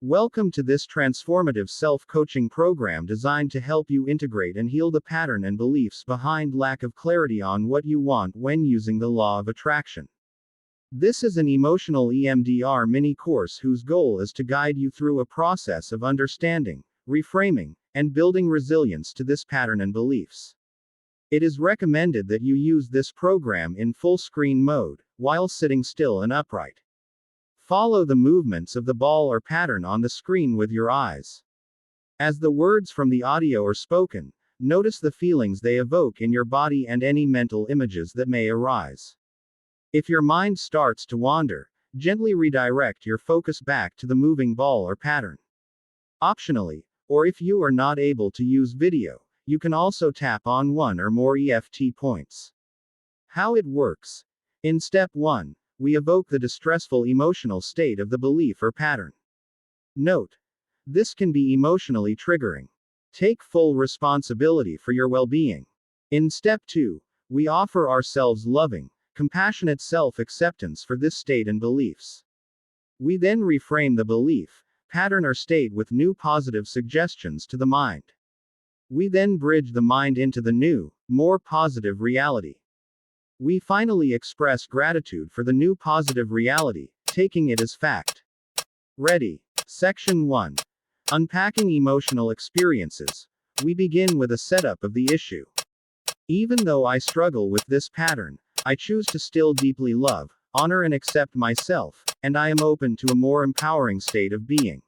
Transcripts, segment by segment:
Welcome to this transformative self-coaching program designed to help you integrate and heal the pattern and beliefs behind lack of clarity on what you want when using the law of attraction. This is an emotional EMDR mini course whose goal is to guide you through a process of understanding, reframing, and building resilience to this pattern and beliefs. It is recommended that you use this program in full screen mode, while sitting still and upright. Follow the movements of the ball or pattern on the screen with your eyes. As the words from the audio are spoken, notice the feelings they evoke in your body and any mental images that may arise. If your mind starts to wander, gently redirect your focus back to the moving ball or pattern. Optionally, or if you are not able to use video, you can also tap on one or more EFT points. How it works. In step 1, we evoke the distressful emotional state of the belief or pattern. Note: this can be emotionally triggering. Take full responsibility for your well-being. In step 2, we offer ourselves loving, compassionate self-acceptance for this state and beliefs. We then reframe the belief, pattern or state with new positive suggestions to the mind. We then bridge the mind into the new, more positive reality. We finally express gratitude for the new positive reality, taking it as fact. Ready. Section 1. Unpacking emotional experiences. We begin with a setup of the issue. Even though I struggle with this pattern, I choose to still deeply love, honor and accept myself, and I am open to a more empowering state of being.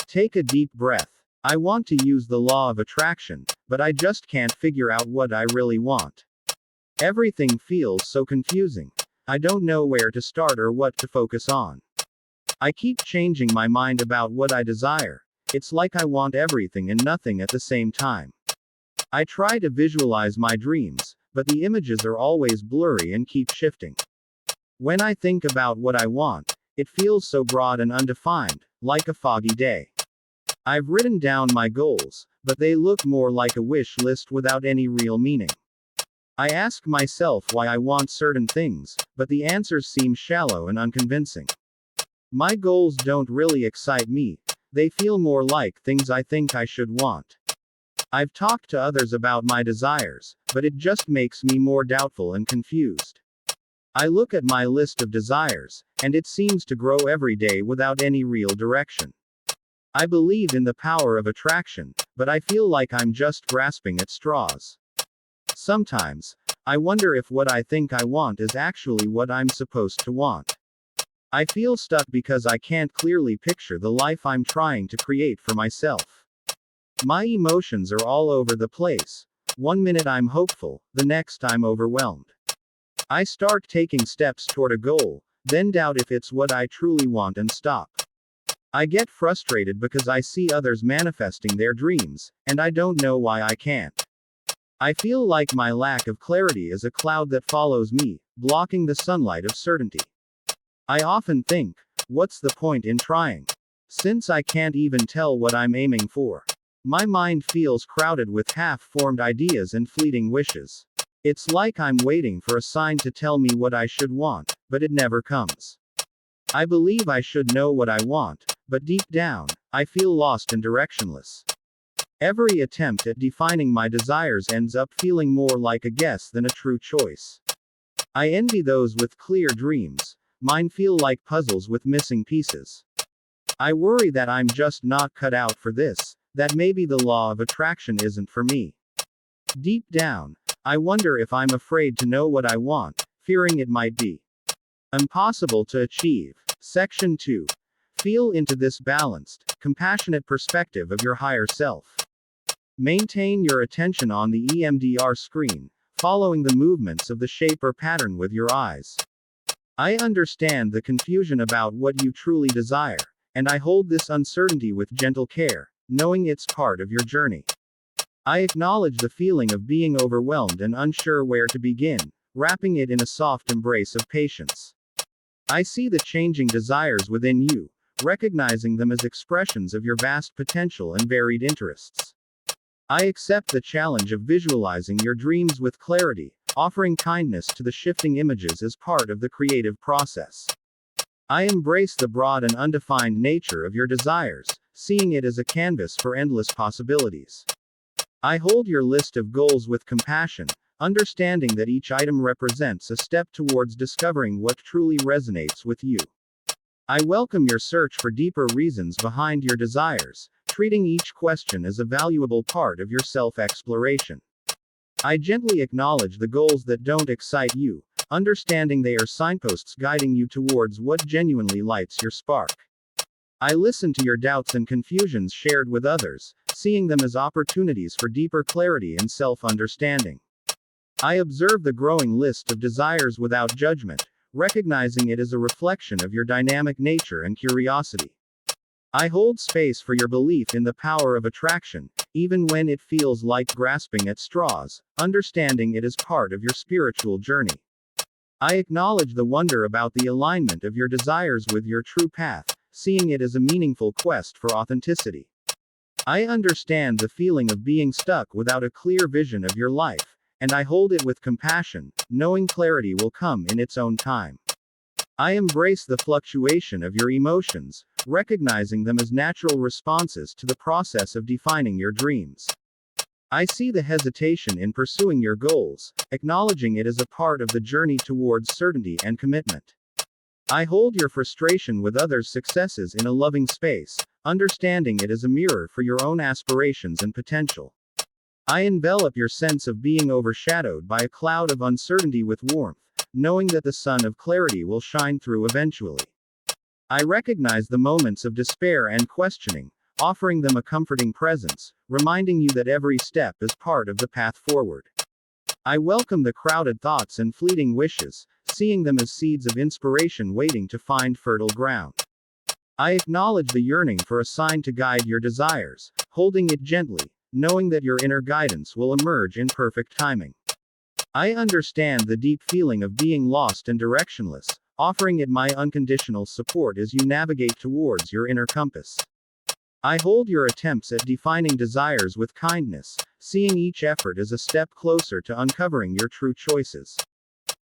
Take a deep breath. I want to use the law of attraction, but I just can't figure out what I really want. Everything feels so confusing. I don't know where to start or what to focus on. I keep changing my mind about what I desire. It's like I want everything and nothing at the same time. I try to visualize my dreams, but the images are always blurry and keep shifting. When I think about what I want, it feels so broad and undefined, like a foggy day. I've written down my goals, but they look more like a wish list without any real meaning. I ask myself why I want certain things, but the answers seem shallow and unconvincing. My goals don't really excite me. They feel more like things I think I should want. I've talked to others about my desires, but it just makes me more doubtful and confused. I look at my list of desires, and it seems to grow every day without any real direction. I believe in the power of attraction, but I feel like I'm just grasping at straws. Sometimes, I wonder if what I think I want is actually what I'm supposed to want. I feel stuck because I can't clearly picture the life I'm trying to create for myself. My emotions are all over the place. One minute I'm hopeful, the next I'm overwhelmed. I start taking steps toward a goal, then doubt if it's what I truly want and stop. I get frustrated because I see others manifesting their dreams, and I don't know why I can't. I feel like my lack of clarity is a cloud that follows me, blocking the sunlight of certainty. I often think, what's the point in trying? Since I can't even tell what I'm aiming for. My mind feels crowded with half-formed ideas and fleeting wishes. It's like I'm waiting for a sign to tell me what I should want, but it never comes. I believe I should know what I want, but deep down, I feel lost and directionless. Every attempt at defining my desires ends up feeling more like a guess than a true choice. I envy those with clear dreams. Mine feel like puzzles with missing pieces. I worry that I'm just not cut out for this, that maybe the law of attraction isn't for me. Deep down, I wonder if I'm afraid to know what I want, fearing it might be impossible to achieve. Section 2. Feel into this balanced, compassionate perspective of your higher self. Maintain your attention on the EMDR screen, following the movements of the shape or pattern with your eyes. I understand the confusion about what you truly desire, and I hold this uncertainty with gentle care, knowing it's part of your journey. I acknowledge the feeling of being overwhelmed and unsure where to begin, wrapping it in a soft embrace of patience. I see the changing desires within you, recognizing them as expressions of your vast potential and varied interests. I accept the challenge of visualizing your dreams with clarity, offering kindness to the shifting images as part of the creative process. I embrace the broad and undefined nature of your desires, seeing it as a canvas for endless possibilities. I hold your list of goals with compassion, understanding that each item represents a step towards discovering what truly resonates with you. I welcome your search for deeper reasons behind your desires, treating each question as a valuable part of your self-exploration. I gently acknowledge the goals that don't excite you, understanding they are signposts guiding you towards what genuinely lights your spark. I listen to your doubts and confusions shared with others, seeing them as opportunities for deeper clarity and self-understanding. I observe the growing list of desires without judgment, recognizing it as a reflection of your dynamic nature and curiosity. I hold space for your belief in the power of attraction, even when it feels like grasping at straws, understanding it as part of your spiritual journey. I acknowledge the wonder about the alignment of your desires with your true path, seeing it as a meaningful quest for authenticity. I understand the feeling of being stuck without a clear vision of your life, and I hold it with compassion, knowing clarity will come in its own time. I embrace the fluctuation of your emotions, recognizing them as natural responses to the process of defining your dreams. I see the hesitation in pursuing your goals, acknowledging it as a part of the journey towards certainty and commitment. I hold your frustration with others' successes in a loving space, understanding it as a mirror for your own aspirations and potential. I envelop your sense of being overshadowed by a cloud of uncertainty with warmth, knowing that the sun of clarity will shine through eventually. I recognize the moments of despair and questioning, offering them a comforting presence, reminding you that every step is part of the path forward. I welcome the crowded thoughts and fleeting wishes, seeing them as seeds of inspiration waiting to find fertile ground. I acknowledge the yearning for a sign to guide your desires, holding it gently, knowing that your inner guidance will emerge in perfect timing. I understand the deep feeling of being lost and directionless, offering it my unconditional support as you navigate towards your inner compass. I hold your attempts at defining desires with kindness, seeing each effort as a step closer to uncovering your true choices.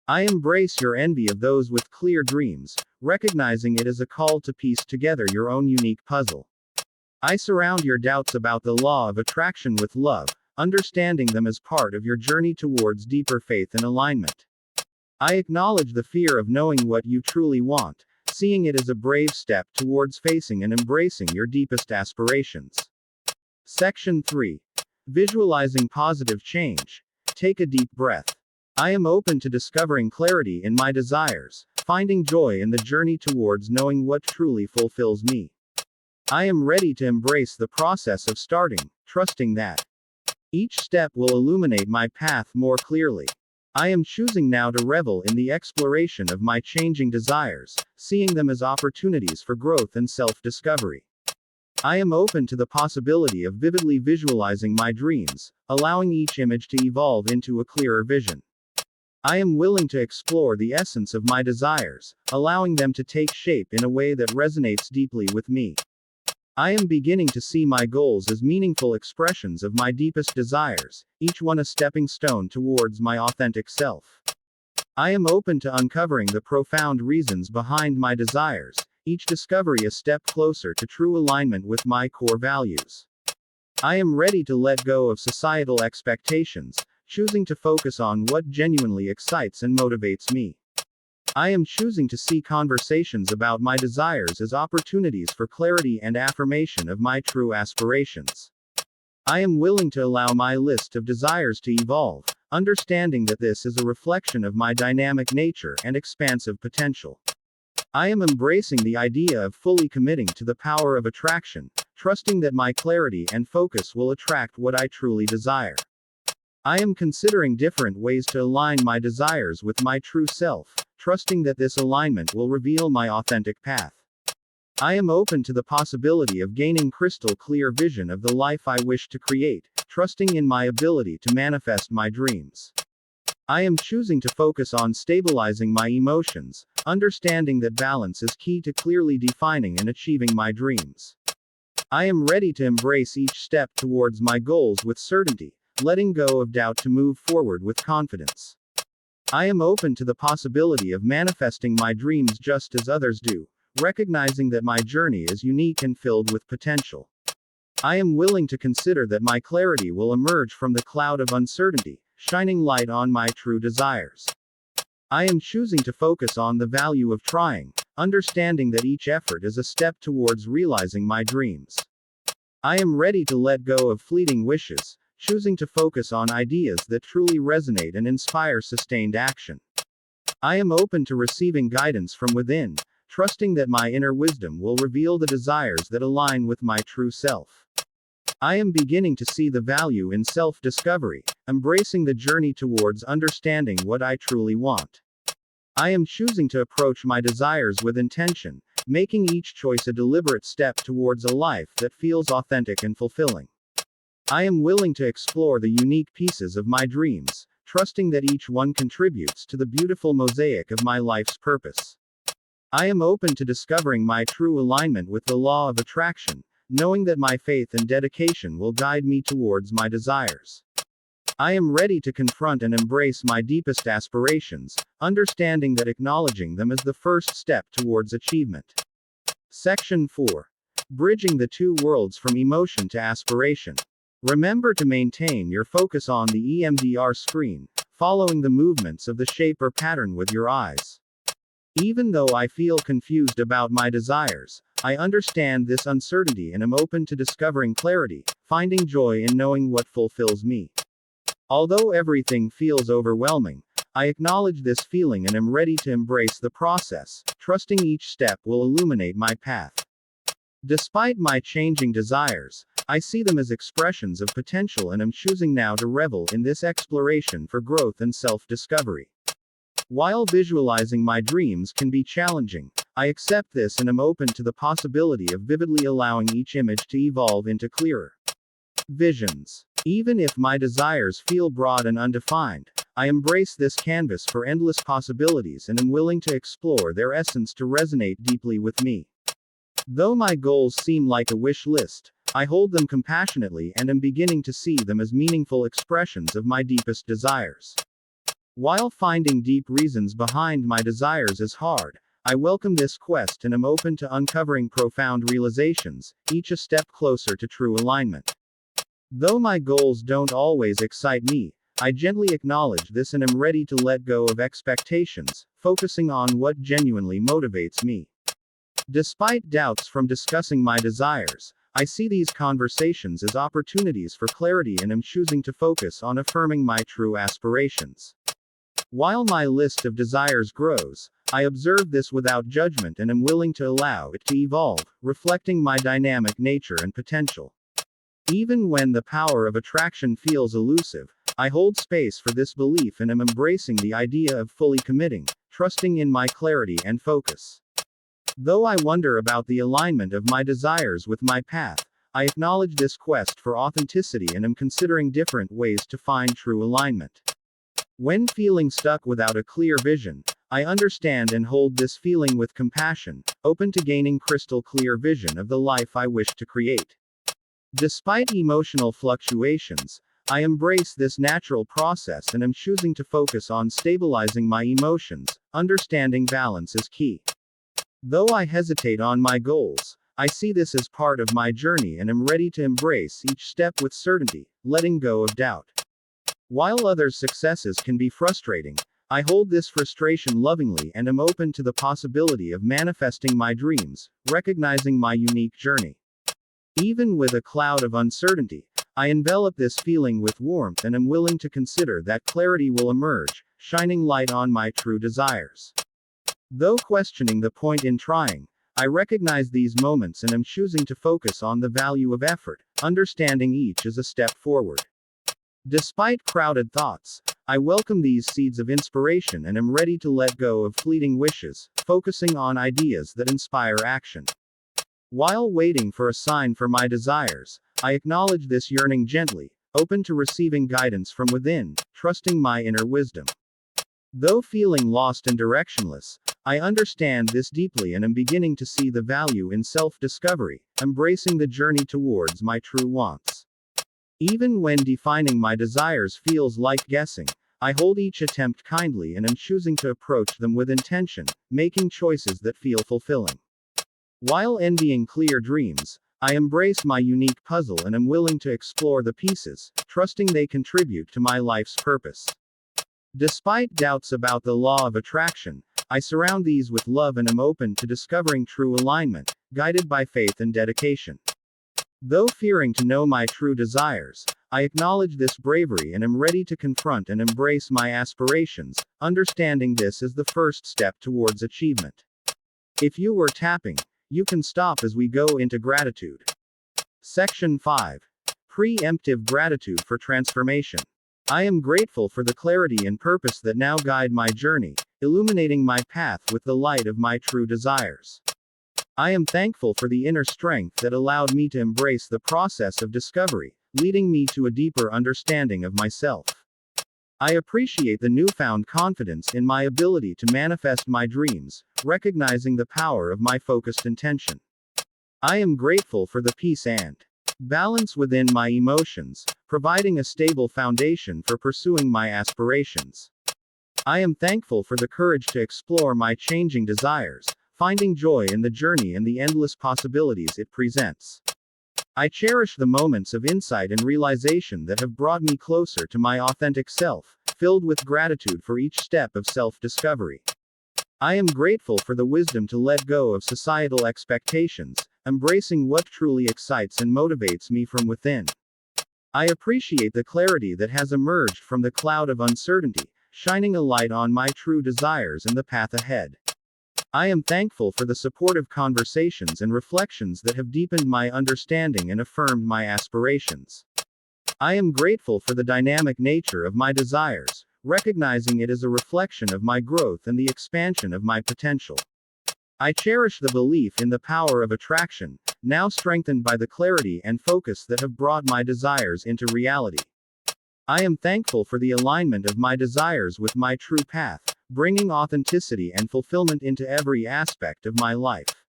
I embrace your envy of those with clear dreams, recognizing it as a call to piece together your own unique puzzle. I surround your doubts about the law of attraction with love, understanding them as part of your journey towards deeper faith and alignment. I acknowledge the fear of knowing what you truly want, seeing it as a brave step towards facing and embracing your deepest aspirations. Section 3. Visualizing positive change. Take a deep breath. I am open to discovering clarity in my desires, finding joy in the journey towards knowing what truly fulfills me. I am ready to embrace the process of starting, trusting that each step will illuminate my path more clearly. I am choosing now to revel in the exploration of my changing desires, seeing them as opportunities for growth and self-discovery. I am open to the possibility of vividly visualizing my dreams, allowing each image to evolve into a clearer vision. I am willing to explore the essence of my desires, allowing them to take shape in a way that resonates deeply with me. I am beginning to see my goals as meaningful expressions of my deepest desires, each one a stepping stone towards my authentic self. I am open to uncovering the profound reasons behind my desires, each discovery a step closer to true alignment with my core values. I am ready to let go of societal expectations, choosing to focus on what genuinely excites and motivates me. I am choosing to see conversations about my desires as opportunities for clarity and affirmation of my true aspirations. I am willing to allow my list of desires to evolve, understanding that this is a reflection of my dynamic nature and expansive potential. I am embracing the idea of fully committing to the power of attraction, trusting that my clarity and focus will attract what I truly desire. I am considering different ways to align my desires with my true self, trusting that this alignment will reveal my authentic path. I am open to the possibility of gaining crystal clear vision of the life I wish to create, trusting in my ability to manifest my dreams. I am choosing to focus on stabilizing my emotions, understanding that balance is key to clearly defining and achieving my dreams. I am ready to embrace each step towards my goals with certainty, letting go of doubt to move forward with confidence. I am open to the possibility of manifesting my dreams just as others do, recognizing that my journey is unique and filled with potential. I am willing to consider that my clarity will emerge from the cloud of uncertainty, shining light on my true desires. I am choosing to focus on the value of trying, understanding that each effort is a step towards realizing my dreams. I am ready to let go of fleeting wishes, choosing to focus on ideas that truly resonate and inspire sustained action. I am open to receiving guidance from within, trusting that my inner wisdom will reveal the desires that align with my true self. I am beginning to see the value in self-discovery, embracing the journey towards understanding what I truly want. I am choosing to approach my desires with intention, making each choice a deliberate step towards a life that feels authentic and fulfilling. I am willing to explore the unique pieces of my dreams, trusting that each one contributes to the beautiful mosaic of my life's purpose. I am open to discovering my true alignment with the law of attraction, knowing that my faith and dedication will guide me towards my desires. I am ready to confront and embrace my deepest aspirations, understanding that acknowledging them is the first step towards achievement. Section 4. Bridging the two worlds from emotion to aspiration. Remember to maintain your focus on the EMDR screen, following the movements of the shape or pattern with your eyes. Even though I feel confused about my desires, I understand this uncertainty and am open to discovering clarity, finding joy in knowing what fulfills me. Although everything feels overwhelming, I acknowledge this feeling and am ready to embrace the process, trusting each step will illuminate my path. Despite my changing desires, I see them as expressions of potential and am choosing now to revel in this exploration for growth and self-discovery. While visualizing my dreams can be challenging, I accept this and am open to the possibility of vividly allowing each image to evolve into clearer visions. Even if my desires feel broad and undefined, I embrace this canvas for endless possibilities and am willing to explore their essence to resonate deeply with me. Though my goals seem like a wish list, I hold them compassionately and am beginning to see them as meaningful expressions of my deepest desires. While finding deep reasons behind my desires is hard, I welcome this quest and am open to uncovering profound realizations, each a step closer to true alignment. Though my goals don't always excite me, I gently acknowledge this and am ready to let go of expectations, focusing on what genuinely motivates me. Despite doubts from discussing my desires, I see these conversations as opportunities for clarity and am choosing to focus on affirming my true aspirations. While my list of desires grows, I observe this without judgment and am willing to allow it to evolve, reflecting my dynamic nature and potential. Even when the power of attraction feels elusive, I hold space for this belief and am embracing the idea of fully committing, trusting in my clarity and focus. Though I wonder about the alignment of my desires with my path, I acknowledge this quest for authenticity and am considering different ways to find true alignment. When feeling stuck without a clear vision, I understand and hold this feeling with compassion, open to gaining crystal clear vision of the life I wish to create. Despite emotional fluctuations, I embrace this natural process and am choosing to focus on stabilizing my emotions, understanding balance is key. Though I hesitate on my goals, I see this as part of my journey and am ready to embrace each step with certainty, letting go of doubt. While others' successes can be frustrating, I hold this frustration lovingly and am open to the possibility of manifesting my dreams, recognizing my unique journey. Even with a cloud of uncertainty, I envelop this feeling with warmth and am willing to consider that clarity will emerge, shining light on my true desires. Though questioning the point in trying, I recognize these moments and am choosing to focus on the value of effort, understanding each as a step forward. Despite crowded thoughts, I welcome these seeds of inspiration and am ready to let go of fleeting wishes, focusing on ideas that inspire action. While waiting for a sign for my desires, I acknowledge this yearning gently, open to receiving guidance from within, trusting my inner wisdom. Though feeling lost and directionless, I understand this deeply and am beginning to see the value in self-discovery, embracing the journey towards my true wants. Even when defining my desires feels like guessing, I hold each attempt kindly and am choosing to approach them with intention, making choices that feel fulfilling. While envying clear dreams, I embrace my unique puzzle and am willing to explore the pieces, trusting they contribute to my life's purpose. Despite doubts about the law of attraction, I surround these with love and am open to discovering true alignment, guided by faith and dedication. Though fearing to know my true desires, I acknowledge this bravery and am ready to confront and embrace my aspirations, understanding this as the first step towards achievement. If you were tapping, you can stop as we go into gratitude. Section 5. Preemptive gratitude for transformation. I am grateful for the clarity and purpose that now guide my journey, illuminating my path with the light of my true desires. I am thankful for the inner strength that allowed me to embrace the process of discovery, leading me to a deeper understanding of myself. I appreciate the newfound confidence in my ability to manifest my dreams, recognizing the power of my focused intention. I am grateful for the peace and balance within my emotions, providing a stable foundation for pursuing my aspirations. I am thankful for the courage to explore my changing desires, finding joy in the journey and the endless possibilities it presents. I cherish the moments of insight and realization that have brought me closer to my authentic self, filled with gratitude for each step of self-discovery. I am grateful for the wisdom to let go of societal expectations, embracing what truly excites and motivates me from within. I appreciate the clarity that has emerged from the cloud of uncertainty, shining a light on my true desires and the path ahead. I am thankful for the supportive conversations and reflections that have deepened my understanding and affirmed my aspirations. I am grateful for the dynamic nature of my desires, recognizing it as a reflection of my growth and the expansion of my potential. I cherish the belief in the power of attraction, now strengthened by the clarity and focus that have brought my desires into reality. I am thankful for the alignment of my desires with my true path, bringing authenticity and fulfillment into every aspect of my life.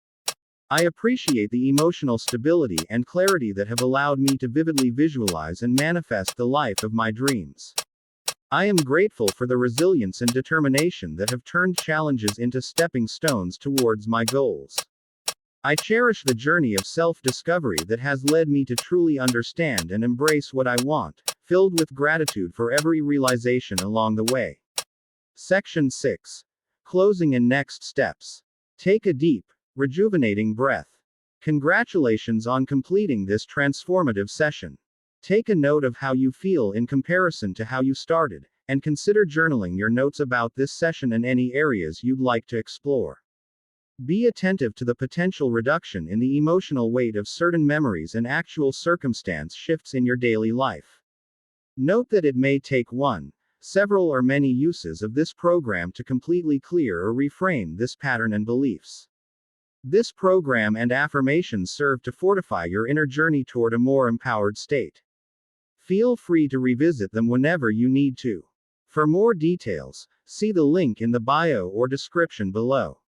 I appreciate the emotional stability and clarity that have allowed me to vividly visualize and manifest the life of my dreams. I am grateful for the resilience and determination that have turned challenges into stepping stones towards my goals. I cherish the journey of self-discovery that has led me to truly understand and embrace what I want, filled with gratitude for every realization along the way. Section 6. Closing and next steps. Take a deep, rejuvenating breath. Congratulations on completing this transformative session. Take a note of how you feel in comparison to how you started, and consider journaling your notes about this session and any areas you'd like to explore. Be attentive to the potential reduction in the emotional weight of certain memories and actual circumstance shifts in your daily life. Note that it may take one, several or many uses of this program to completely clear or reframe this pattern and beliefs. This program and affirmations serve to fortify your inner journey toward a more empowered state. Feel free to revisit them whenever you need to. For more details, see the link in the bio or description below.